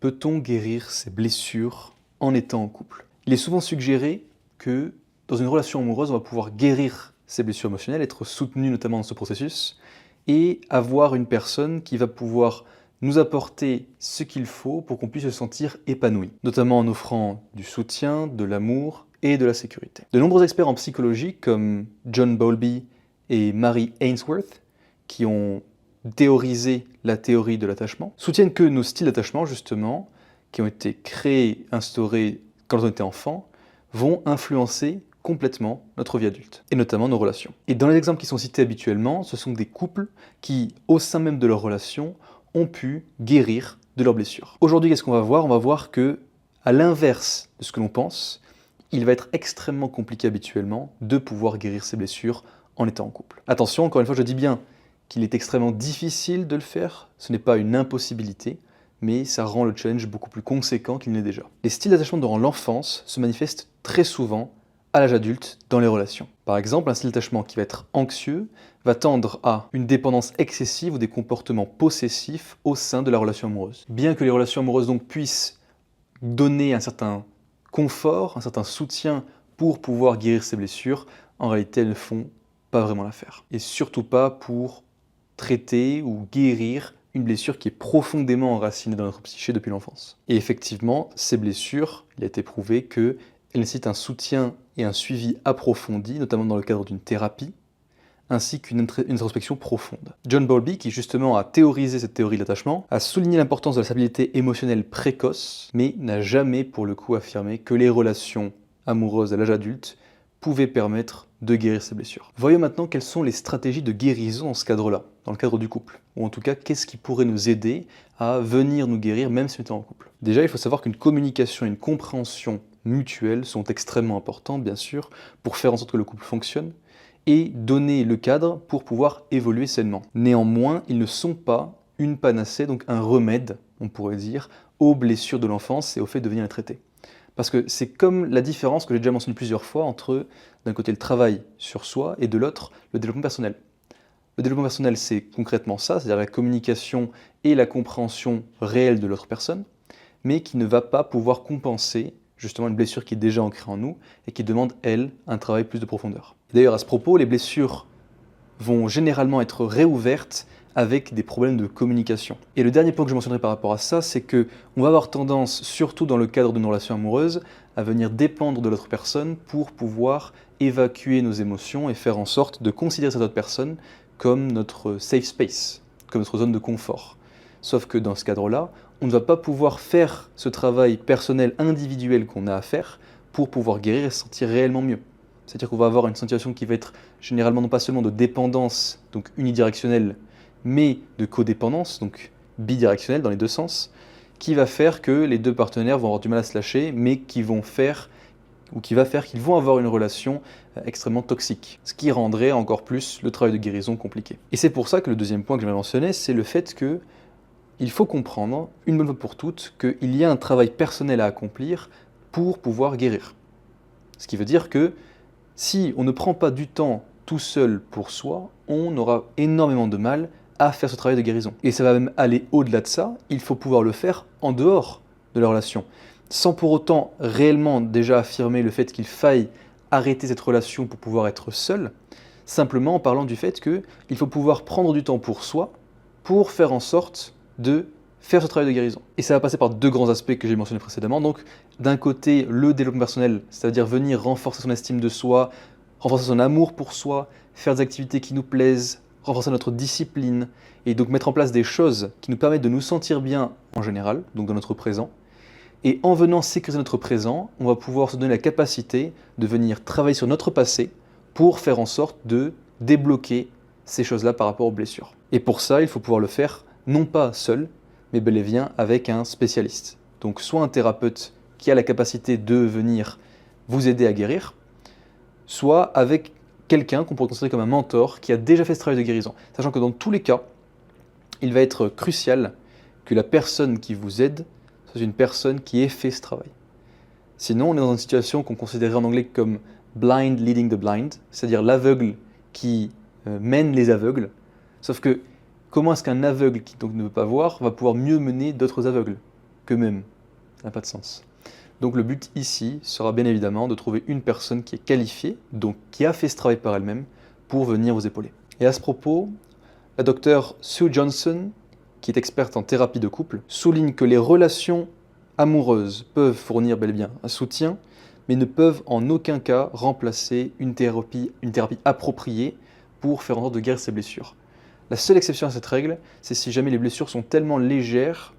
Peut-on guérir ses blessures en étant en couple? Il est souvent suggéré que dans une relation amoureuse, on va pouvoir guérir ses blessures émotionnelles, être soutenu notamment dans ce processus, et avoir une personne qui va pouvoir nous apporter ce qu'il faut pour qu'on puisse se sentir épanoui, notamment en offrant du soutien, de l'amour et de la sécurité. De nombreux experts en psychologie comme John Bowlby et Mary Ainsworth, qui ont théorisé la théorie de l'attachement, soutiennent que nos styles d'attachement, justement, qui ont été créés, instaurés quand on était enfant, vont influencer complètement notre vie adulte, et notamment nos relations. Et dans les exemples qui sont cités habituellement, ce sont des couples qui, au sein même de leur relation, ont pu guérir de leurs blessures. Aujourd'hui, qu'est-ce qu'on va voir? On va voir que, à l'inverse de ce que l'on pense, il va être extrêmement compliqué habituellement de pouvoir guérir ses blessures en étant en couple. Attention, encore une fois, je dis bien qu'il est extrêmement difficile de le faire, ce n'est pas une impossibilité, mais ça rend le challenge beaucoup plus conséquent qu'il n'est déjà. Les styles d'attachement durant l'enfance se manifestent très souvent à l'âge adulte dans les relations. Par exemple, un style d'attachement qui va être anxieux va tendre à une dépendance excessive ou des comportements possessifs au sein de la relation amoureuse. Bien que les relations amoureuses donc puissent donner un certain confort, un certain soutien pour pouvoir guérir ses blessures, en réalité elles ne font pas vraiment l'affaire. Et surtout pas pour traiter ou guérir une blessure qui est profondément enracinée dans notre psyché depuis l'enfance. Et effectivement, ces blessures, il a été prouvé qu'elles nécessitent un soutien et un suivi approfondi, notamment dans le cadre d'une thérapie, ainsi qu'une introspection profonde. John Bowlby, qui justement a théorisé cette théorie de l'attachement, a souligné l'importance de la stabilité émotionnelle précoce, mais n'a jamais pour le coup affirmé que les relations amoureuses à l'âge adulte pouvaient permettre de guérir ces blessures. Voyons maintenant quelles sont les stratégies de guérison dans ce cadre-là, dans le cadre du couple. Ou en tout cas, qu'est-ce qui pourrait nous aider à venir nous guérir même si on est en couple. Déjà, il faut savoir qu'une communication et une compréhension mutuelle sont extrêmement importantes, bien sûr, pour faire en sorte que le couple fonctionne et donner le cadre pour pouvoir évoluer sainement. Néanmoins, ils ne sont pas une panacée, donc un remède, on pourrait dire, aux blessures de l'enfance et au fait de venir les traiter. Parce que c'est comme la différence que j'ai déjà mentionnée plusieurs fois entre, d'un côté, le travail sur soi et de l'autre, le développement personnel. Le développement personnel, c'est concrètement ça, c'est-à-dire la communication et la compréhension réelle de l'autre personne, mais qui ne va pas pouvoir compenser justement une blessure qui est déjà ancrée en nous et qui demande, elle, un travail plus de profondeur. D'ailleurs, à ce propos, les blessures vont généralement être réouvertes avec des problèmes de communication. Et le dernier point que je mentionnerai par rapport à ça, c'est que on va avoir tendance, surtout dans le cadre d'une relation amoureuse, à venir dépendre de l'autre personne pour pouvoir évacuer nos émotions et faire en sorte de considérer cette autre personne comme notre safe space, comme notre zone de confort. Sauf que dans ce cadre-là, on ne va pas pouvoir faire ce travail personnel individuel qu'on a à faire pour pouvoir guérir et se sentir réellement mieux. C'est-à-dire qu'on va avoir une situation qui va être généralement non pas seulement de dépendance, donc unidirectionnelle, mais de codépendance, donc bidirectionnelle dans les deux sens, qui va faire que les deux partenaires vont avoir du mal à se lâcher, mais qui va faire qu'ils vont avoir une relation extrêmement toxique, ce qui rendrait encore plus le travail de guérison compliqué. Et c'est pour ça que le deuxième point que je vais mentionner, c'est le fait que il faut comprendre, une bonne fois pour toutes, qu'il y a un travail personnel à accomplir pour pouvoir guérir. Ce qui veut dire que si on ne prend pas du temps tout seul pour soi, on aura énormément de mal à faire ce travail de guérison. Et ça va même aller au-delà de ça, il faut pouvoir le faire en dehors de la relation, sans pour autant réellement déjà affirmer le fait qu'il faille arrêter cette relation pour pouvoir être seul, simplement en parlant du fait qu'il faut pouvoir prendre du temps pour soi pour faire en sorte de faire ce travail de guérison. Et ça va passer par deux grands aspects que j'ai mentionnés précédemment. Donc, d'un côté, le développement personnel, c'est-à-dire venir renforcer son estime de soi, renforcer son amour pour soi, faire des activités qui nous plaisent, renforcer notre discipline, et donc mettre en place des choses qui nous permettent de nous sentir bien en général, donc dans notre présent. Et en venant sécuriser notre présent, on va pouvoir se donner la capacité de venir travailler sur notre passé pour faire en sorte de débloquer ces choses-là par rapport aux blessures. Et pour ça, il faut pouvoir le faire non pas seul, mais bel et bien avec un spécialiste. Donc soit un thérapeute qui a la capacité de venir vous aider à guérir, soit avec quelqu'un qu'on pourrait considérer comme un mentor qui a déjà fait ce travail de guérison. Sachant que dans tous les cas, il va être crucial que la personne qui vous aide soit une personne qui ait fait ce travail. Sinon, on est dans une situation qu'on considérait en anglais comme blind leading the blind, c'est-à-dire l'aveugle qui mène les aveugles. Sauf que comment est-ce qu'un aveugle qui donc ne veut pas voir va pouvoir mieux mener d'autres aveugles? qu'eux-mêmes. Ça n'a pas de sens. Donc le but ici sera bien évidemment de trouver une personne qui est qualifiée, donc qui a fait ce travail par elle-même, pour venir vous épauler. Et à ce propos, la docteure Sue Johnson, qui est experte en thérapie de couple, souligne que les relations amoureuses peuvent fournir bel et bien un soutien, mais ne peuvent en aucun cas remplacer une thérapie appropriée pour faire en sorte de guérir ces blessures. La seule exception à cette règle, c'est si jamais les blessures sont tellement légères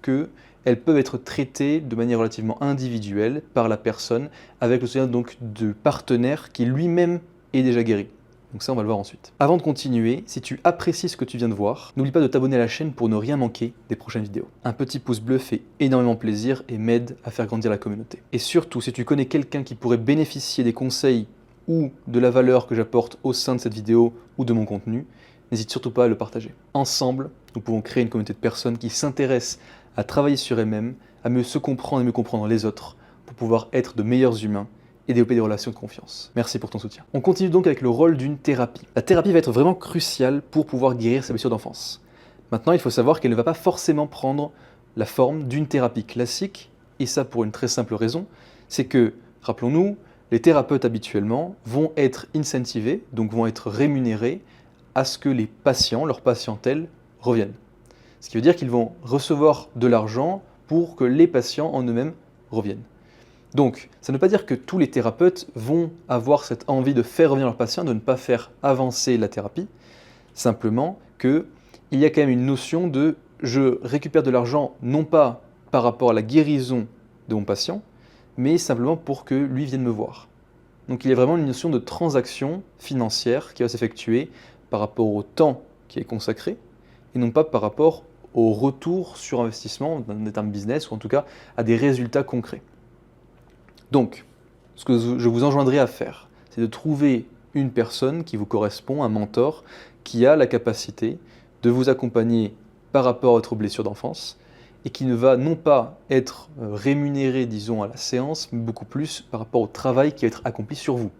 qu'elles peuvent être traitées de manière relativement individuelle par la personne, avec le soutien donc du partenaire qui lui-même est déjà guéri. Donc ça, on va le voir ensuite. Avant de continuer, si tu apprécies ce que tu viens de voir, n'oublie pas de t'abonner à la chaîne pour ne rien manquer des prochaines vidéos. Un petit pouce bleu fait énormément plaisir et m'aide à faire grandir la communauté. Et surtout, si tu connais quelqu'un qui pourrait bénéficier des conseils ou de la valeur que j'apporte au sein de cette vidéo ou de mon contenu, n'hésite surtout pas à le partager. Ensemble, nous pouvons créer une communauté de personnes qui s'intéressent à travailler sur elles-mêmes, à mieux se comprendre et mieux comprendre les autres, pour pouvoir être de meilleurs humains et développer des relations de confiance. Merci pour ton soutien. On continue donc avec le rôle d'une thérapie. La thérapie va être vraiment cruciale pour pouvoir guérir ces blessures d'enfance. Maintenant, il faut savoir qu'elle ne va pas forcément prendre la forme d'une thérapie classique, et ça pour une très simple raison, c'est que, rappelons-nous, les thérapeutes habituellement vont être incentivés, donc vont être rémunérés à ce que les patients, leur patientèle, reviennent. Ce qui veut dire qu'ils vont recevoir de l'argent pour que les patients en eux-mêmes reviennent. Donc, ça ne veut pas dire que tous les thérapeutes vont avoir cette envie de faire revenir leurs patients, de ne pas faire avancer la thérapie. Simplement qu'il y a quand même une notion de je récupère de l'argent non pas par rapport à la guérison de mon patient, mais simplement pour que lui vienne me voir. Donc il y a vraiment une notion de transaction financière qui va s'effectuer par rapport au temps qui est consacré, et non pas par rapport au retour sur investissement d'un terme business, ou en tout cas à des résultats concrets. Donc, ce que je vous enjoindrai à faire, c'est de trouver une personne qui vous correspond, un mentor, qui a la capacité de vous accompagner par rapport à votre blessure d'enfance et qui ne va non pas être rémunéré, disons, à la séance, mais beaucoup plus par rapport au travail qui va être accompli sur vous.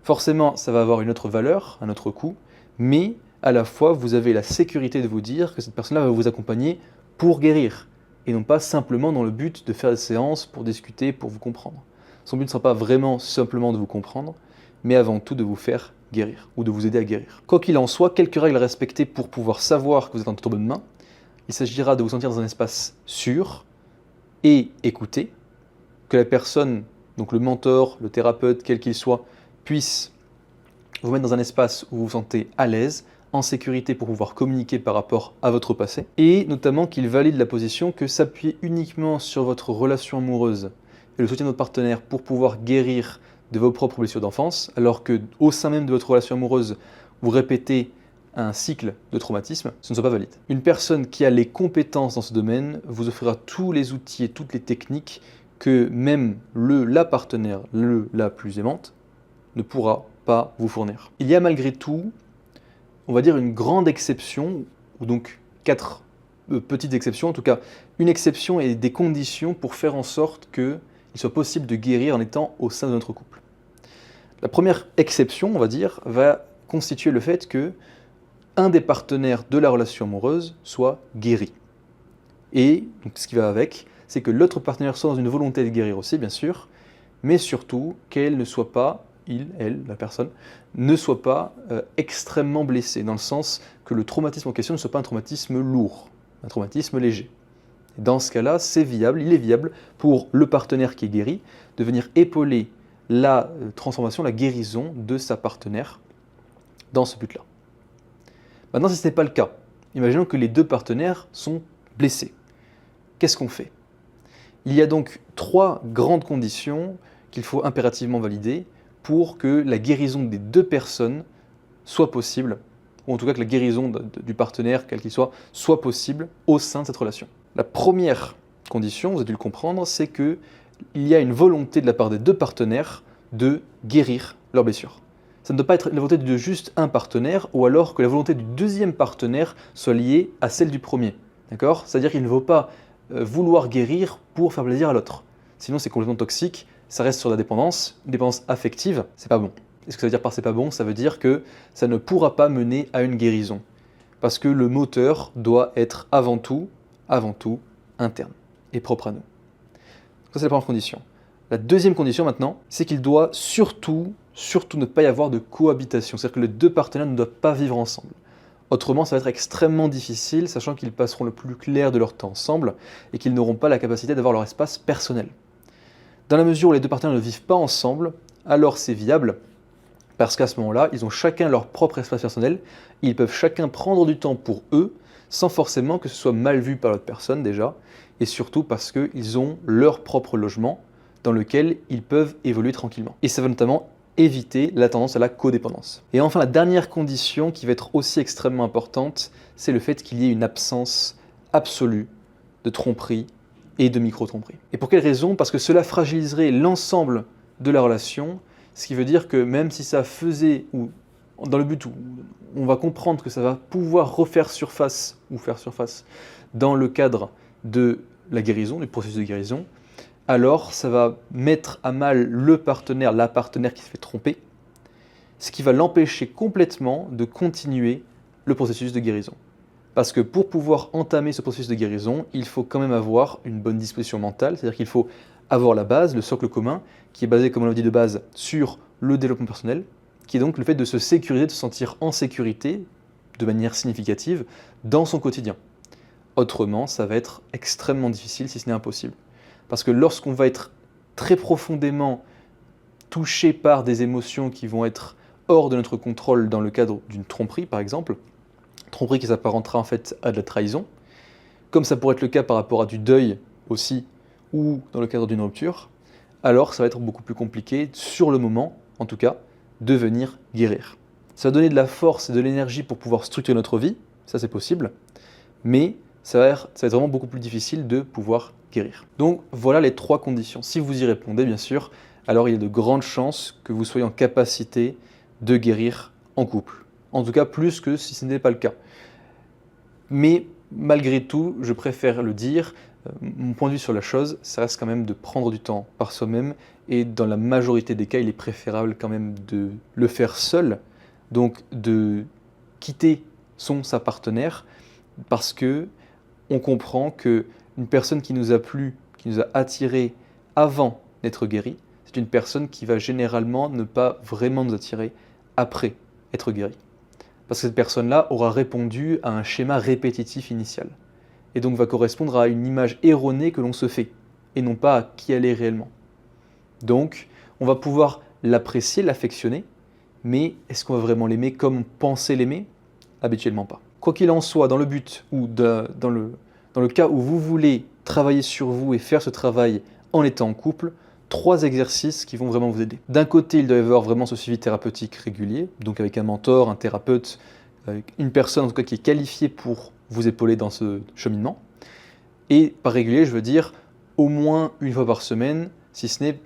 Forcément, ça va avoir une autre valeur, un autre coût, mais à la fois, vous avez la sécurité de vous dire que cette personne-là va vous accompagner pour guérir, et non pas simplement dans le but de faire des séances pour discuter, pour vous comprendre. Son but ne sera pas vraiment simplement de vous comprendre, mais avant tout de vous faire guérir, ou de vous aider à guérir. Quoi qu'il en soit, quelques règles à respecter pour pouvoir savoir que vous êtes en toute bonne main. Il s'agira de vous sentir dans un espace sûr et écouté, que la personne, donc le mentor, le thérapeute, quel qu'il soit, puisse vous mettre dans un espace où vous vous sentez à l'aise, en sécurité pour pouvoir communiquer par rapport à votre passé, et notamment qu'il valide la position que s'appuyer uniquement sur votre relation amoureuse et le soutien de votre partenaire pour pouvoir guérir de vos propres blessures d'enfance, alors que au sein même de votre relation amoureuse, vous répétez un cycle de traumatisme, ce ne soit pas valide. Une personne qui a les compétences dans ce domaine vous offrira tous les outils et toutes les techniques que même la partenaire, la plus aimante, ne pourra pas vous fournir. Il y a malgré tout, on va dire une grande exception, ou donc 4 petites exceptions, en tout cas une exception et des conditions pour faire en sorte qu'il soit possible de guérir en étant au sein de notre couple. La première exception, on va dire, va constituer le fait que un des partenaires de la relation amoureuse soit guéri. Et donc, ce qui va avec, c'est que l'autre partenaire soit dans une volonté de guérir aussi, bien sûr, mais surtout qu'elle ne soit pas, elle, la personne, ne soit pas extrêmement blessée, dans le sens que le traumatisme en question ne soit pas un traumatisme lourd, un traumatisme léger. Et dans ce cas-là, c'est viable, il est viable pour le partenaire qui est guéri de venir épauler la transformation, la guérison de sa partenaire dans ce but-là. Maintenant, si ce n'est pas le cas, imaginons que les deux partenaires sont blessés. Qu'est-ce qu'on fait? Il y a donc 3 grandes conditions qu'il faut impérativement valider pour que la guérison des 2 personnes soit possible, ou en tout cas que la guérison du partenaire, quel qu'il soit possible au sein de cette relation. La première condition, vous avez dû le comprendre, c'est qu'il y a une volonté de la part des 2 partenaires de guérir leur blessure. Ça ne doit pas être la volonté de juste un partenaire, ou alors que la volonté du deuxième partenaire soit liée à celle du premier. D'accord? C'est-à-dire qu'il ne faut pas vouloir guérir pour faire plaisir à l'autre. Sinon, c'est complètement toxique, ça reste sur la dépendance, une dépendance affective, c'est pas bon. Et ce que ça veut dire par c'est pas bon, ça veut dire que ça ne pourra pas mener à une guérison. Parce que le moteur doit être avant tout interne et propre à nous. Ça, c'est la première condition. La deuxième condition maintenant, c'est qu'il doit surtout ne pas y avoir de cohabitation. C'est-à-dire que les deux partenaires ne doivent pas vivre ensemble. Autrement, ça va être extrêmement difficile, sachant qu'ils passeront le plus clair de leur temps ensemble et qu'ils n'auront pas la capacité d'avoir leur espace personnel. Dans la mesure où les deux partenaires ne vivent pas ensemble, alors c'est viable, parce qu'à ce moment-là, ils ont chacun leur propre espace personnel, ils peuvent chacun prendre du temps pour eux, sans forcément que ce soit mal vu par l'autre personne déjà, et surtout parce qu'ils ont leur propre logement dans lequel ils peuvent évoluer tranquillement. Et ça va notamment éviter la tendance à la codépendance. Et enfin, la dernière condition qui va être aussi extrêmement importante, c'est le fait qu'il y ait une absence absolue de tromperie et de micro-tromperie. Et pour quelle raison? Parce que cela fragiliserait l'ensemble de la relation, ce qui veut dire que même si ça faisait, ou dans le but où on va comprendre que ça va pouvoir refaire surface, ou faire surface, dans le cadre de la guérison, du processus de guérison, alors ça va mettre à mal le partenaire, la partenaire qui se fait tromper, ce qui va l'empêcher complètement de continuer le processus de guérison. Parce que pour pouvoir entamer ce processus de guérison, il faut quand même avoir une bonne disposition mentale, c'est-à-dire qu'il faut avoir la base, le socle commun, qui est basé, comme on l'a dit de base, sur le développement personnel, qui est donc le fait de se sécuriser, de se sentir en sécurité, de manière significative, dans son quotidien. Autrement, ça va être extrêmement difficile, si ce n'est impossible. Parce que lorsqu'on va être très profondément touché par des émotions qui vont être hors de notre contrôle dans le cadre d'une tromperie, par exemple, tromperie qui s'apparentera en fait à de la trahison, comme ça pourrait être le cas par rapport à du deuil aussi, ou dans le cadre d'une rupture, alors ça va être beaucoup plus compliqué, sur le moment en tout cas, de venir guérir. Ça va donner de la force et de l'énergie pour pouvoir structurer notre vie, ça c'est possible, mais ça va être vraiment beaucoup plus difficile de pouvoir guérir. Donc voilà les 3 conditions. Si vous y répondez bien sûr, alors il y a de grandes chances que vous soyez en capacité de guérir en couple. En tout cas plus que si ce n'est pas le cas. Mais malgré tout, je préfère le dire, mon point de vue sur la chose, ça reste quand même de prendre du temps par soi-même et dans la majorité des cas, il est préférable quand même de le faire seul, donc de quitter sa partenaire parce que on comprend qu'une personne qui nous a plu, qui nous a attiré avant d'être guéri, c'est une personne qui va généralement ne pas vraiment nous attirer après être guéri. Parce que cette personne-là aura répondu à un schéma répétitif initial. Et donc va correspondre à une image erronée que l'on se fait, et non pas à qui elle est réellement. Donc, on va pouvoir l'apprécier, l'affectionner, mais est-ce qu'on va vraiment l'aimer comme on pensait l'aimer? Habituellement pas. Quoi qu'il en soit, dans le but ou dans le cas où vous voulez travailler sur vous et faire ce travail en étant en couple, 3 exercices qui vont vraiment vous aider. D'un côté, il doit y avoir vraiment ce suivi thérapeutique régulier, donc avec un mentor, un thérapeute, une personne en tout cas qui est qualifiée pour vous épauler dans ce cheminement. Et par régulier, je veux dire au moins une fois par semaine, si ce n'est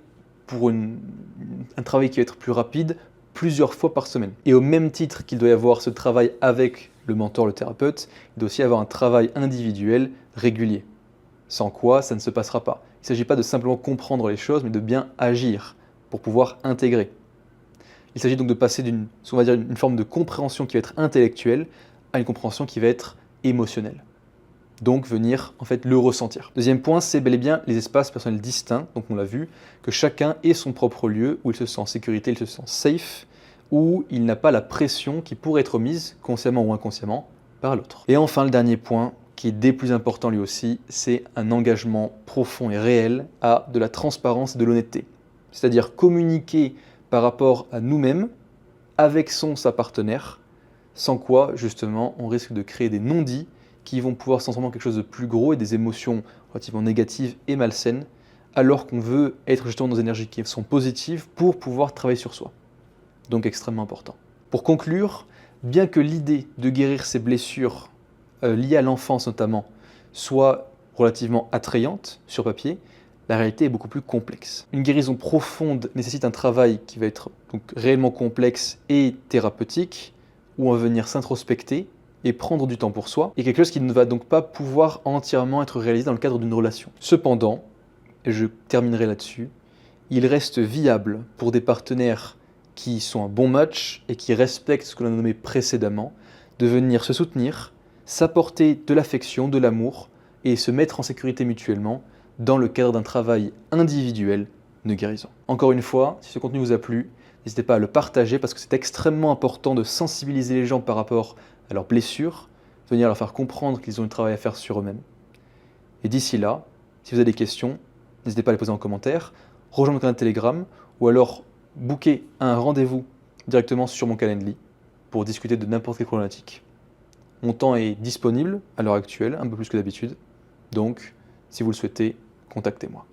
pour un travail qui va être plus rapide, plusieurs fois par semaine. Et au même titre qu'il doit y avoir ce travail avec le mentor, le thérapeute, il doit aussi avoir un travail individuel régulier. Sans quoi, ça ne se passera pas. Il ne s'agit pas de simplement comprendre les choses, mais de bien agir pour pouvoir intégrer. Il s'agit donc de passer d'une forme de compréhension qui va être intellectuelle à une compréhension qui va être émotionnelle. Donc venir en fait le ressentir. Deuxième point, c'est bel et bien les espaces personnels distincts, donc on l'a vu, que chacun ait son propre lieu où il se sent en sécurité, il se sent safe, où il n'a pas la pression qui pourrait être mise, consciemment ou inconsciemment, par l'autre. Et enfin, le dernier point, qui est des plus importants lui aussi, c'est un engagement profond et réel à de la transparence et de l'honnêteté. C'est-à-dire communiquer par rapport à nous-mêmes, avec sa partenaire, sans quoi, justement, on risque de créer des non-dits qui vont pouvoir se transformer en quelque chose de plus gros et des émotions relativement négatives et malsaines, alors qu'on veut être justement dans des énergies qui sont positives pour pouvoir travailler sur soi. Donc extrêmement important. Pour conclure, bien que l'idée de guérir ces blessures liées à l'enfance notamment soit relativement attrayante sur papier, la réalité est beaucoup plus complexe. Une guérison profonde nécessite un travail qui va être donc réellement complexe et thérapeutique, où on va venir s'introspecter et prendre du temps pour soi, et quelque chose qui ne va donc pas pouvoir entièrement être réalisé dans le cadre d'une relation. Cependant, et je terminerai là-dessus, il reste viable pour des partenaires qui sont un bon match et qui respectent ce que l'on a nommé précédemment, de venir se soutenir, s'apporter de l'affection, de l'amour, et se mettre en sécurité mutuellement dans le cadre d'un travail individuel de guérison. Encore une fois, si ce contenu vous a plu, n'hésitez pas à le partager parce que c'est extrêmement important de sensibiliser les gens par rapport à leurs blessures, venir leur faire comprendre qu'ils ont du travail à faire sur eux-mêmes. Et d'ici là, si vous avez des questions, n'hésitez pas à les poser en commentaire, rejoindre mon canal Telegram ou alors booker un rendez-vous directement sur mon Calendly pour discuter de n'importe quelle problématique. Mon temps est disponible à l'heure actuelle, un peu plus que d'habitude, donc si vous le souhaitez, contactez-moi.